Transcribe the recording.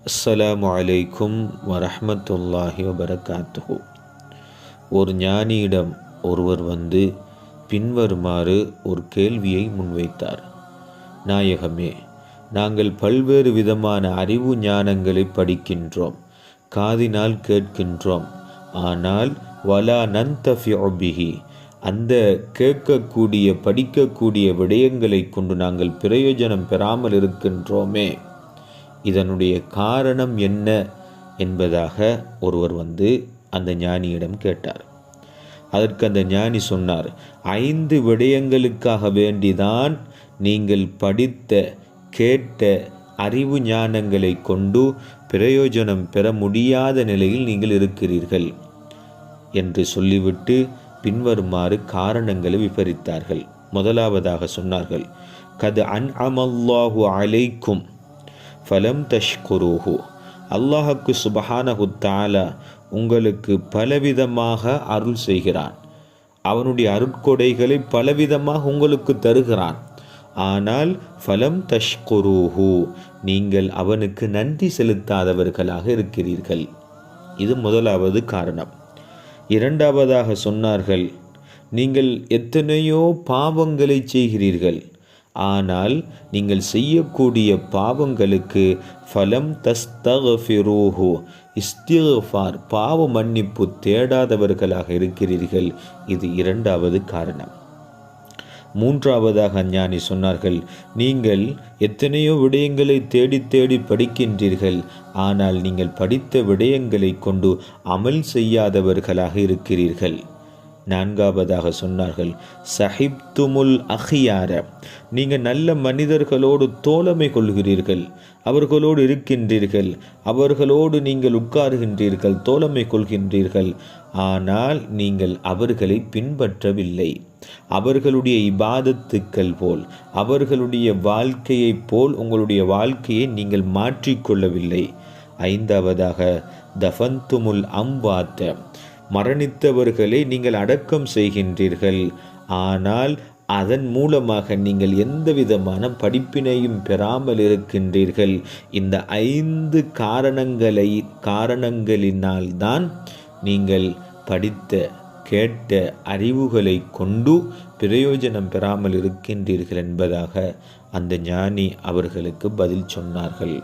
அஸ்ஸலாமு அலைக்கும் வரஹ்மத்துல்லாஹி வபரகாத்துஹு. ஒரு ஞானியிடம் ஒருவர் வந்து பின்வருமாறு ஒரு கேள்வியை முன்வைத்தார். நாயகமே, நாங்கள் பல்வேறு விதமான அறிவு ஞானங்களை படிக்கின்றோம், காதினால் கேட்கின்றோம். ஆனால் வலா நன்தஃபிஉ பிஹி, அந்த கேட்கக்கூடிய படிக்கக்கூடிய விடயங்களை கொண்டு நாங்கள் பிரயோஜனம் பெறாமல் இருக்கின்றோமே, இதனுடைய காரணம் என்ன என்பதாக ஒருவர் வந்து அந்த ஞானியிடம் கேட்டார். அதற்கு அந்த ஞானி சொன்னார், 5 விடயங்களுக்காக வேண்டிதான் நீங்கள் படித்த கேட்ட அறிவு ஞானங்களை கொண்டு பிரயோஜனம் பெற முடியாத நிலையில் நீங்கள் இருக்கிறீர்கள் என்று சொல்லிவிட்டு பின்வருமாறு காரணங்களை விவரித்தார்கள். முதலாவதாக சொன்னார்கள், கது அன்அமல்லாஹு அலைக்கும் ஃபலம் தஷ்குருஹு, அல்லாஹுக்கு சுபஹானஹு தஆலா உங்களுக்கு பலவிதமாக அருள் செய்கிறான். அவனுடைய அருட்கொடைகளை பலவிதமாக உங்களுக்கு தருகிறான். ஆனால் ஃபலம் தஷ்குருஹு, நீங்கள் அவனுக்கு நன்றி செலுத்தாதவர்களாக இருக்கிறீர்கள். இது முதலாவது காரணம். இரண்டாவதாக சொன்னார்கள், நீங்கள் எத்தனையோ பாவங்களை செய்கிறீர்கள், ஆனால் நீங்கள் செய்யக்கூடிய பாவங்களுக்கு ஃபலம் தஸ்தக்ஃபிரூஹு, இஸ்திக்ஃபார் பாவ மன்னிப்பு தேடாதவர்களாக இருக்கிறீர்கள். இது இரண்டாவது காரணம். மூன்றாவதாக ஞானி சொன்னார்கள், நீங்கள் எத்தனையோ விடயங்களை தேடி தேடி படிக்கின்றீர்கள், ஆனால் நீங்கள் படித்த விடயங்களை கொண்டு அமல் செய்யாதவர்களாக இருக்கிறீர்கள். நான்காவதாக சொன்னார்கள், சஹிப்துமுல் அஹியார, நீங்கள் நல்ல மனிதர்களோடு தோழமை கொள்கிறீர்கள், அவர்களோடு இருக்கின்றீர்கள், அவர்களோடு நீங்கள் உட்காருகின்றீர்கள், தோழமை கொள்கின்றீர்கள். ஆனால் நீங்கள் அவர்களை பின்பற்றவில்லை. அவர்களுடைய இபாதத்துக்கள் போல், அவர்களுடைய வாழ்க்கையைப் போல் உங்களுடைய வாழ்க்கையை நீங்கள் மாற்றிக்கொள்ளவில்லை. ஐந்தாவதாக தஃபன்துமுல் அம்வாத்த, மரணித்தவர்களை நீங்கள் அடக்கம் செய்கின்றீர்கள், ஆனால் அதன் மூலமாக நீங்கள் எந்த விதமான படிப்பினையும் பெறாமல் இருக்கின்றீர்கள். இந்த 5 காரணங்களினால்தான் நீங்கள் படித்த கேட்ட அறிவுகளை கொண்டு பிரயோஜனம் பெறாமல் இருக்கின்றீர்கள் என்பதாக அந்த ஞானி அவர்களுக்கு பதில் சொன்னார்கள்.